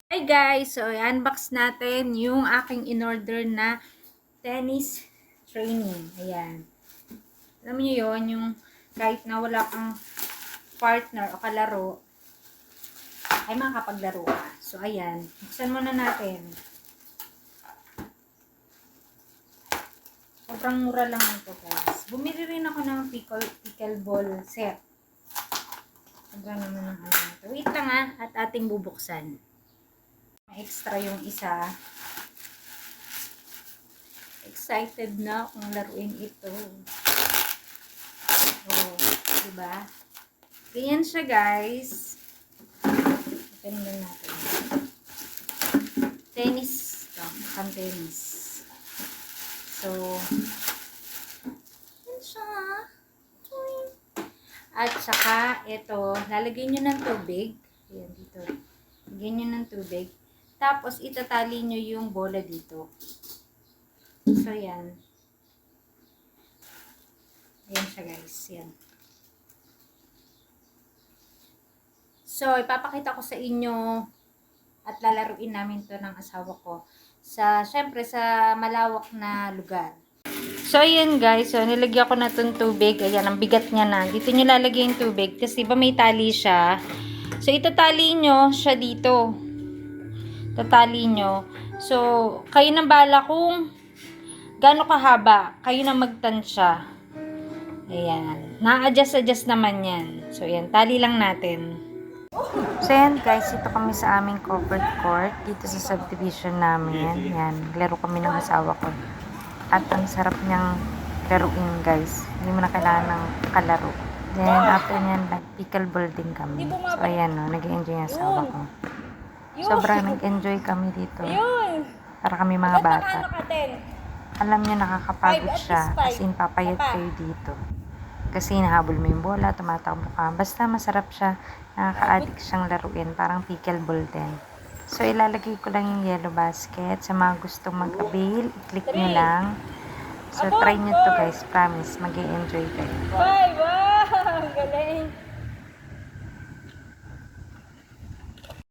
Hi guys! So, i-unbox natin yung aking in-order na tennis training. Ayan. Alam niyo yun, yung kahit na wala kang partner o kalaro, ay makakapaglaro ka. So, ayan. Buksan muna natin. Sobrang mura lang ito guys. Bumili rin ako ng pickleball set. Sobrang naman ng ano. Wait lang at ating bubuksan. Extra yung isa. Excited na akong laruin ito. Oh, diba? Ganyan siya, guys. Open lang natin. Tennis. Ito, pang tennis. So, yan siya. At saka, ito, lalagyan nyo ng tubig. Ayan, dito. Lagyan nyo ng tubig. Tapos, itatali nyo yung bola dito. So, yan. Ayan siya, guys. Yan. So, ipapakita ko sa inyo at lalaruin namin to ng asawa ko syempre, sa malawak na lugar. So, ayan guys. So, nilagyan ko na itong tubig. Ayan, ang bigat niya na. Dito nyo lalagay yung tubig. Kasi diba may tali siya. So, itatali nyo siya dito. Tatali nyo. So, kayo nang bahala kung gaano kahaba. Kayo nang magtansya. Ayan. Na-adjust naman yan. So, ayan. Tali lang natin. So, yan guys, ito kami sa aming covered court dito sa subdivision namin. Yan, laro kami ng asawa ko. At ang sarap niyang laruin guys. Hindi mo na kailangan ng kalaro. Then, after nyan, pickleball din kami. So, ayan o, nag-enjoy yung asawa ko. Sobrang nag-enjoy kami dito. Para kami mga bata. Alam niyo, nakakapagod siya. As in, papayat kayo dito. Kasi nahabol mo yung bola, tumatakbo ka. Basta masarap siya. Nakaka-addict siyang laruin. Parang pickleball din. So, ilalagay ko lang yung yellow basket. Sa mga gustong mag-avail, i-click nyo lang. So, try nyo to guys. Promise, mag-i-enjoy kayo. Wow! Galing!